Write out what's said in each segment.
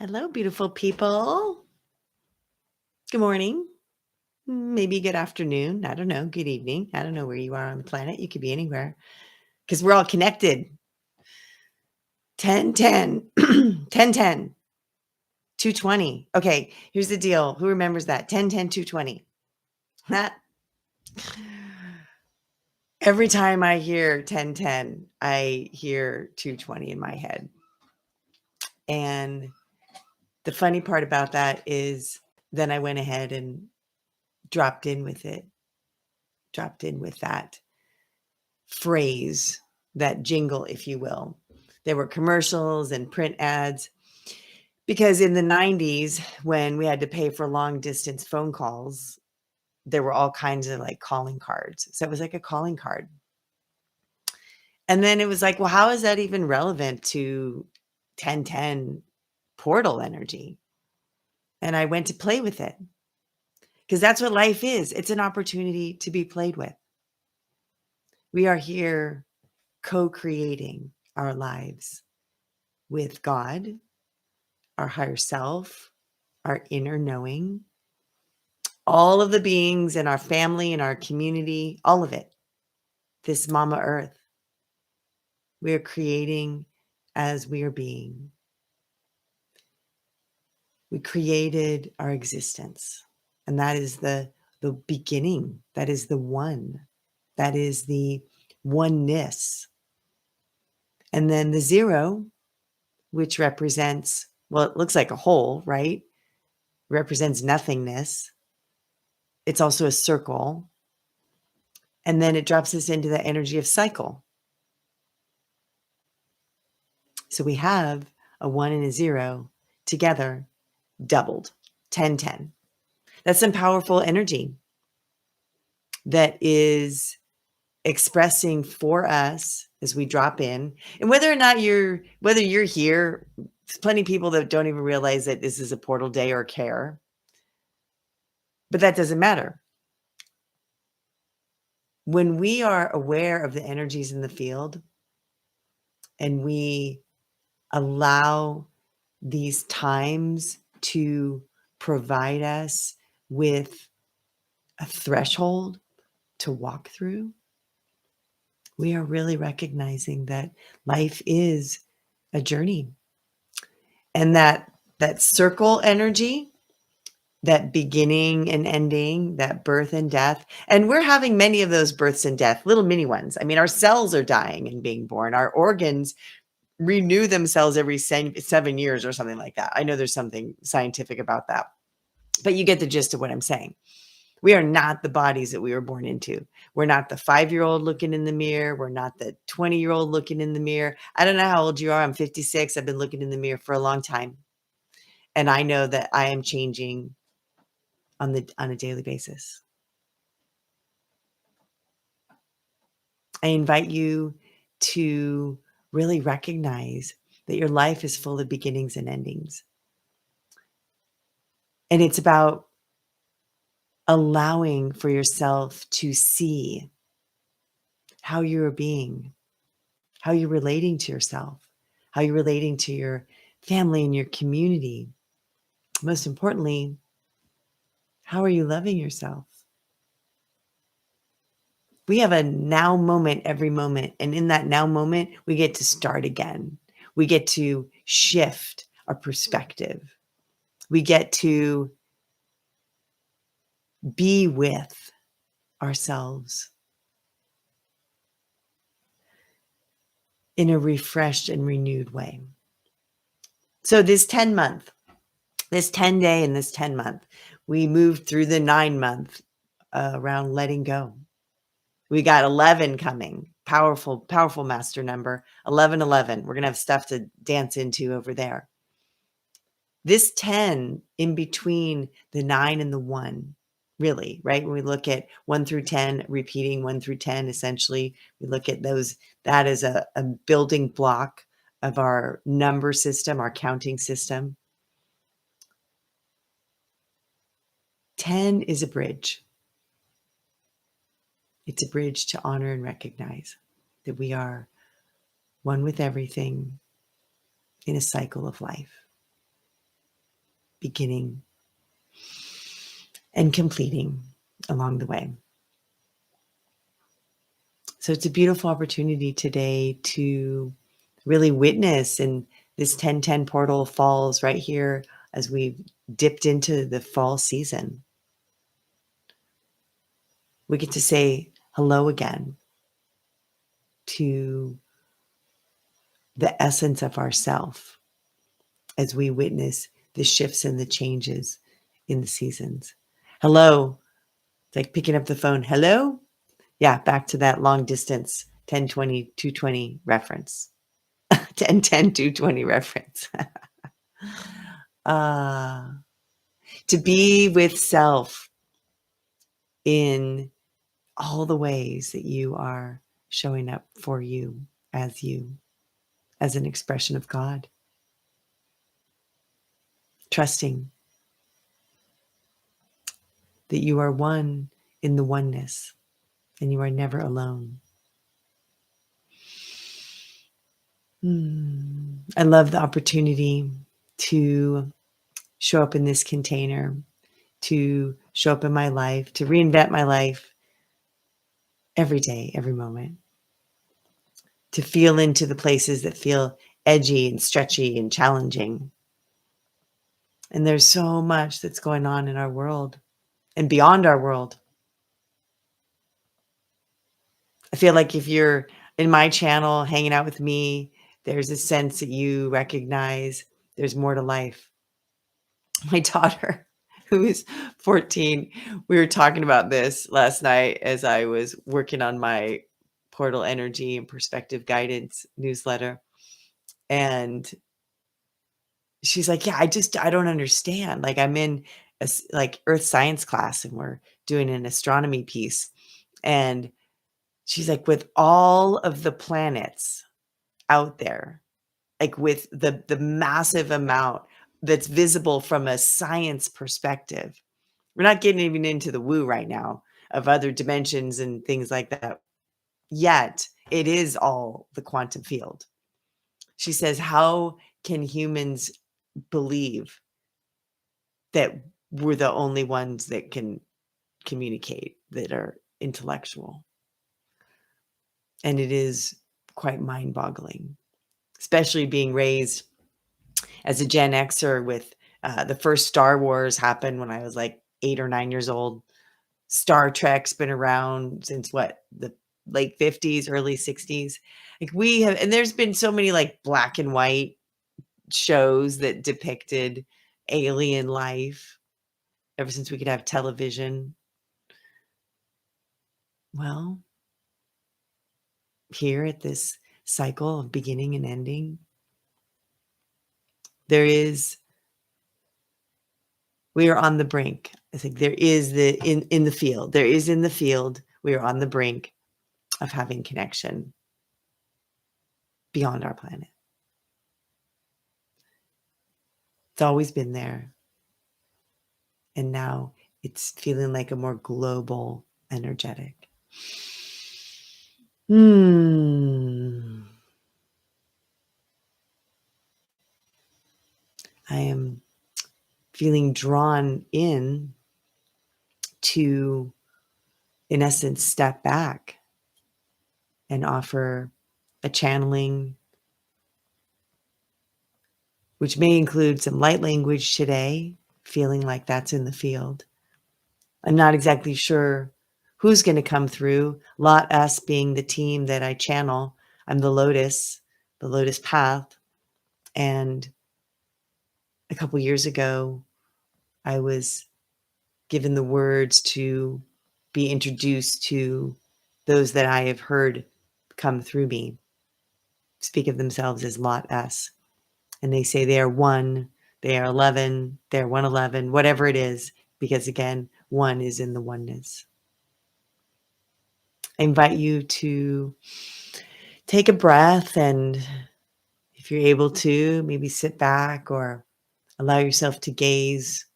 Hello, beautiful people. Good morning. Maybe good afternoon. I don't know. Good evening. I don't know where you are on the planet. You could be anywhere because we're all connected. 10, 10, 10, 10, 220. Okay, here's the deal. Who remembers that? 10, 10, 220. That every time I hear 10, 10, I hear 220 in my head. And the funny part about that is then I went ahead and dropped in with it, dropped in with that phrase, that jingle, if you will. There were commercials and print ads because in the 90s, when we had to pay for long distance phone calls, there were all kinds of like calling cards. So it was like a calling card. And then it was like, well, how is that even relevant to 1010 portal energy? And I went to play with it because that's what life is. It's an opportunity to be played with. We are here co-creating our lives with God, our higher self, our inner knowing, all of the beings in our family and our community, all of it, this Mama Earth. We are creating as we are being. We created our existence, and that is the beginning. That is the one. That is the oneness. And then the zero, which represents, well, it looks like a hole, right? Represents nothingness. It's also a circle. And then it drops us into the energy of cycle. So we have a 1 and a 0 together, doubled, 10, 10. That's some powerful energy that is expressing for us as we drop in. And whether you're here, there's plenty of people that don't even realize that this is a portal day or care. But that doesn't matter. When we are aware of the energies in the field and we allow these times to provide us with a threshold to walk through, we are really recognizing that life is a journey. And that circle energy, that beginning and ending, that birth and death. And we're having many of those births and death, little mini ones. I mean, our cells are dying and being born. Our organs renew themselves every 7 years or something like that. I know there's something scientific about that, but you get the gist of what I'm saying. We are not the bodies that we were born into. We're not the 5-year-old looking in the mirror. We're not the 20-year-old looking in the mirror. I don't know how old you are. I'm 56. I've been looking in the mirror for a long time. And I know that I am changing on a daily basis. I invite you to really recognize that your life is full of beginnings and endings. And it's about allowing for yourself to see how you're being, how you're relating to yourself, how you're relating to your family and your community. Most importantly, how are you loving yourself? We have a now moment every moment. And in that now moment, we get to start again. We get to shift our perspective. We get to be with ourselves in a refreshed and renewed way. So this 10 month, this 10 day and this 10 month, we moved through the 9 month around letting go. We got 11 coming. Powerful, powerful master number. 11, 11. We're going to have stuff to dance into over there. This 10 in between the 9 and the 1, really, right? When we look at 1 through 10, repeating 1 through 10, essentially, we look at those, that is a building block of our number system, our counting system. 10 is a bridge. It's a bridge to honor and recognize that we are one with everything in a cycle of life. beginning and completing along the way. So it's a beautiful opportunity today to really witness, and this 1010 portal falls right here as we've dipped into the fall season. We get to say hello again to the essence of ourself as we witness the shifts and the changes in the seasons. Hello. It's like picking up the phone. Hello. Yeah, back to that long distance 1020 220 reference. 1010 220 reference. uh, to be with self in all the ways that you are showing up for you, as an expression of God. Trusting that you are one in the oneness and you are never alone. I love the opportunity to show up in this container, to show up in my life, to reinvent my life every day, every moment, to feel into the places that feel edgy and stretchy and challenging. And there's so much that's going on in our world and beyond our world. I feel like if you're in my channel hanging out with me, there's a sense that you recognize there's more to life. My daughter, who is 14, we were talking about this last night as I was working on my portal energy and perspective guidance newsletter. And she's like, yeah, I don't understand. Like I'm in like earth science class and we're doing an astronomy piece. And she's like, with all of the planets out there, like with the massive amount that's visible from a science perspective, we're not getting even into the woo right now of other dimensions and things like that. Yet it is all the quantum field. She says, how can humans believe that we're the only ones that can communicate, that are intellectual? And it is quite mind-boggling, especially being raised as a Gen Xer with the first Star Wars happened when I was like 8 or 9 years old. Star Trek's been around since what, the late 50s, early 60s. Like we have, and there's been so many like black and white shows that depicted alien life ever since we could have television. Well, here at this cycle of beginning and ending, we are on the brink. I think there is in the field. There is in the field. We are on the brink of having connection beyond our planet. It's always been there. And now it's feeling like a more global energetic. I am feeling drawn in to, in essence, step back and offer a channeling, which may include some light language today, feeling like that's in the field. I'm not exactly sure who's going to come through. Lot us being the team that I channel. I'm the lotus path. And a couple years ago, I was given the words to be introduced to those that I have heard come through me speak of themselves as Lot S. And they say they are one, they are 11, they're 111, whatever it is, because again, one is in the oneness. I invite you to take a breath, and if you're able to, maybe sit back or allow yourself to gaze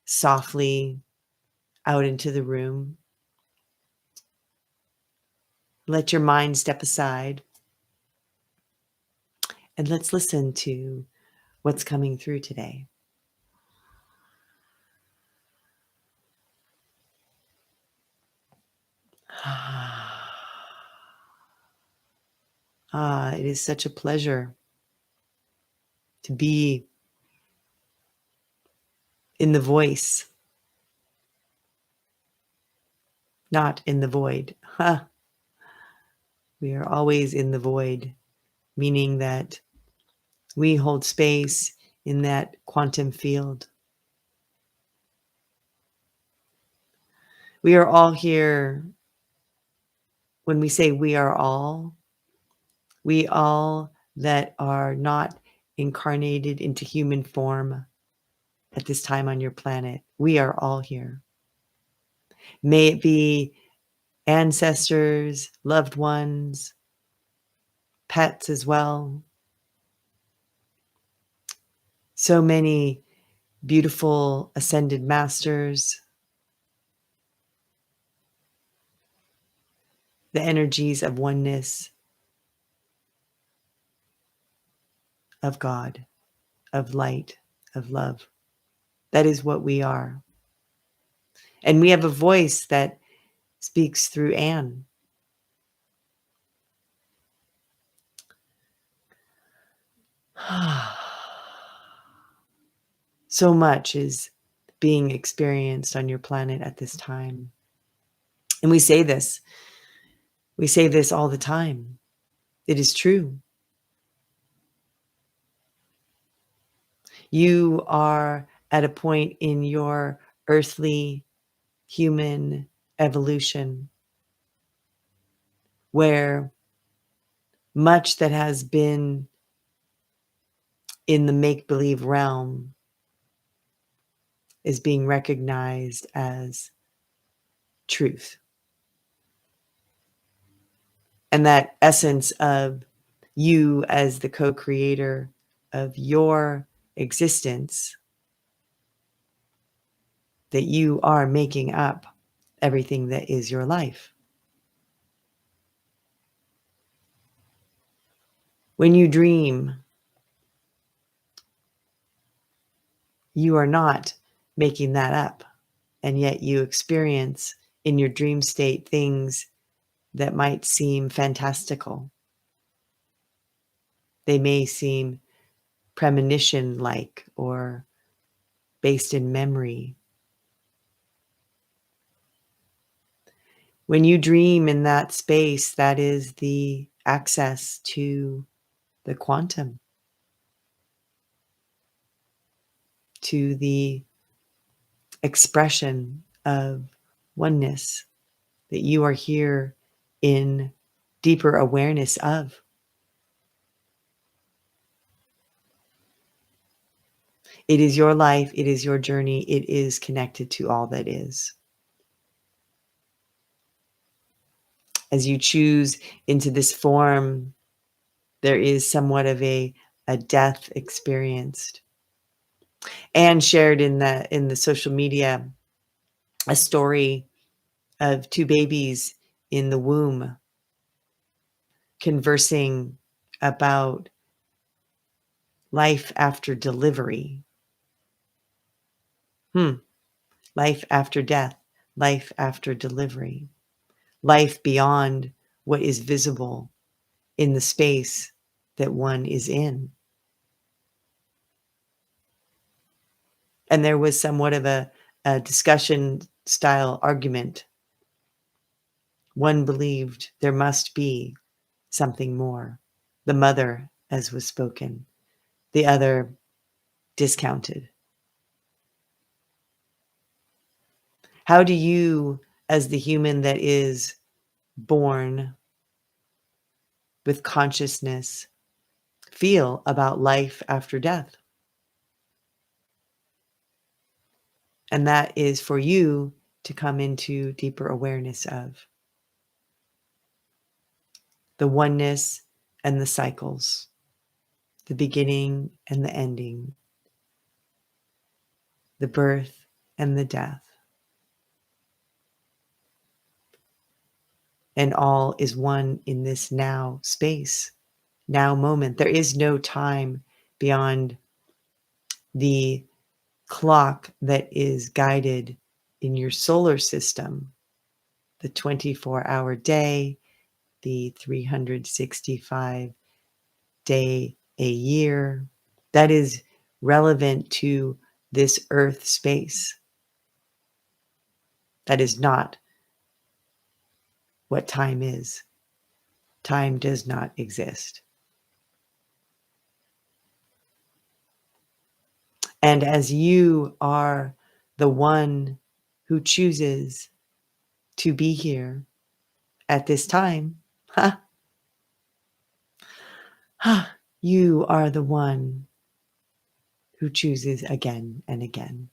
softly out into the room. Let your mind step aside and let's listen to what's coming through today. It is such a pleasure to be in the voice, not in the void. We are always in the void, meaning that we hold space in that quantum field. We are all here. When we say we all that are not incarnated into human form at this time on your planet, we are all here. May it be ancestors, loved ones, pets as well. So many beautiful ascended masters, the energies of oneness, of God, of light, of love. That is what we are. And we have a voice that speaks through Anne. So much is being experienced on your planet at this time. And we say this all the time. It is true. You are at a point in your earthly human evolution where much that has been in the make-believe realm is being recognized as truth. And that essence of you as the co-creator of your existence, that you are making up everything that is your life. When you dream, you are not making that up. And yet you experience in your dream state things that might seem fantastical. They may seem premonition-like or based in memory. When you dream in that space, that is the access to the quantum, to the expression of oneness that you are here in deeper awareness of. It is your life, it is your journey, it is connected to all that is. As you choose into this form, there is somewhat of a death experienced. And shared in the social media a story of two babies in the womb conversing about life after delivery. Life after death, life after delivery, life beyond what is visible in the space that one is in. And there was somewhat of a discussion style argument. One believed there must be something more. The mother, as was spoken, the other discounted. How do you, as the human that is born with consciousness, feel about life after death? And that is for you to come into deeper awareness of the oneness and the cycles, the beginning and the ending, the birth and the death. And all is one in this now space, now moment. There is no time beyond the clock that is guided in your solar system, the 24-hour day, the 365 day a year that is relevant to this earth space. That is not what time is. Time does not exist. And as you are the one who chooses to be here at this time, ha, ha, you are the one who chooses again and again.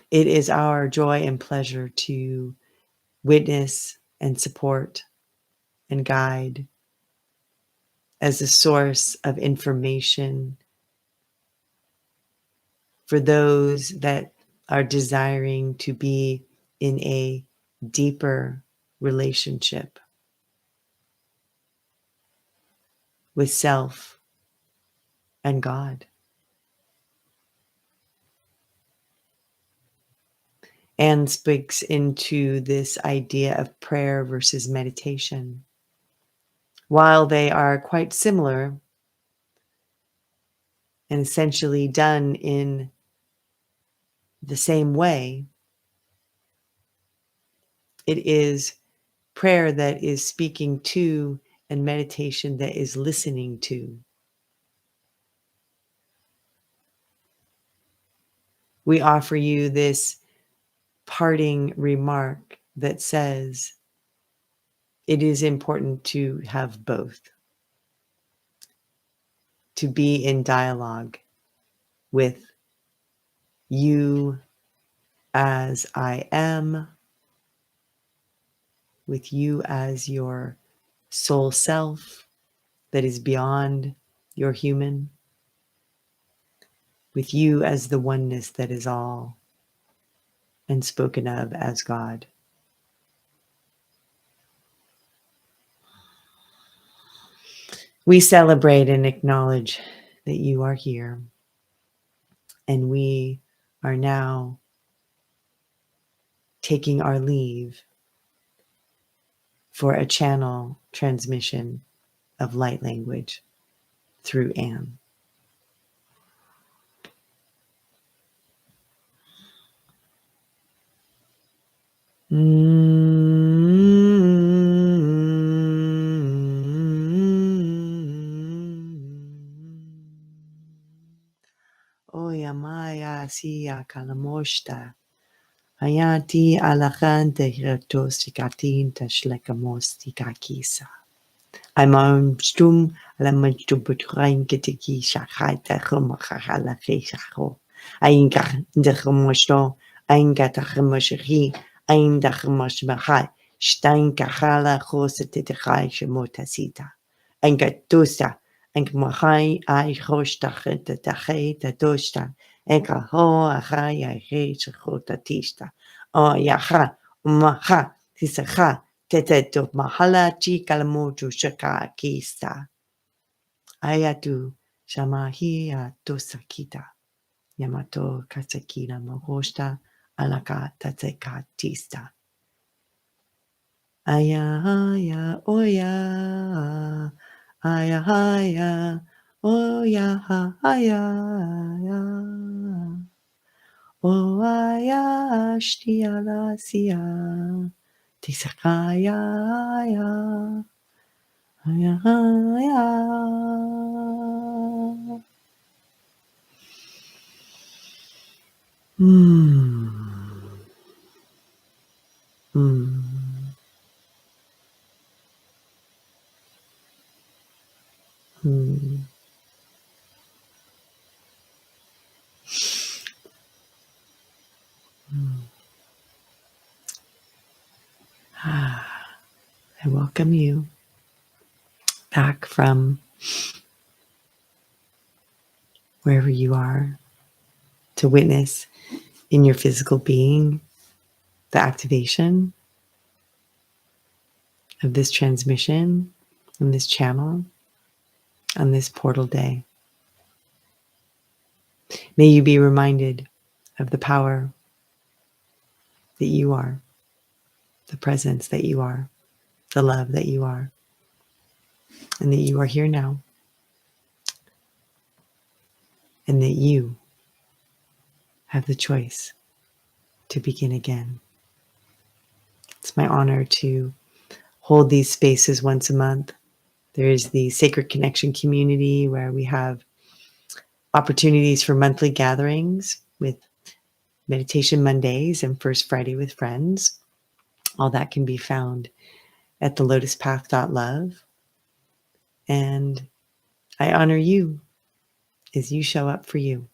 It is our joy and pleasure to witness and support and guide as a source of information for those that are desiring to be in a deeper relationship with self and God. Anne speaks into this idea of prayer versus meditation. While they are quite similar and essentially done in the same way, it is prayer that is speaking to and meditation that is listening to. We offer you this parting remark that says it is important to have both, to be in dialogue with you as I am, with you as your soul self that is beyond your human, with you as the oneness that is all and spoken of as God. We celebrate and acknowledge that you are here, and we are now taking our leave for a channel transmission of light language through Anne. Oya maya siya kalamoshta. Hayati alakante hiratosti tashlekamosti kakisa. I'm stum alamajtubutrein getiki shakhaita humakahala fishaho. Ainga dehumosto, ainga tahumoshi, ainda humoshmahai, stein kahala hosetitai shemotasita. Ainga tusta, ainga mahai, I hostacheta taheta tosta, ainga ho ahai, I hate hotatista. Oh yaha, maha, tisaha. Teteto mahala chi kalamotu shaka kista. Ayatu shamahi tosakita. Yamato katsakina mohosta alaka tatsekatista. Aya aya oya. Aya aya oya aya aya. O aya shtiala siya. Tisakaya aya. Aya, aya. Mm. Mm. Mm. Mm. I welcome you back from wherever you are to witness in your physical being the activation of this transmission on this channel on this portal day. May you be reminded of the power that you are, the presence that you are, the love that you are, and that you are here now, and that you have the choice to begin again. It's my honor to hold these spaces once a month. There is the Sacred Connection community where we have opportunities for monthly gatherings with Meditation Mondays and First Friday with Friends. All that can be found at thelotuspath.love. And I honor you as you show up for you,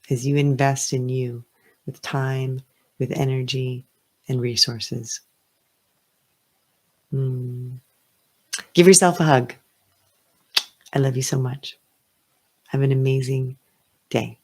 as you invest in you with time, with energy, and resources. Give yourself a hug. I love you so much. Have an amazing day.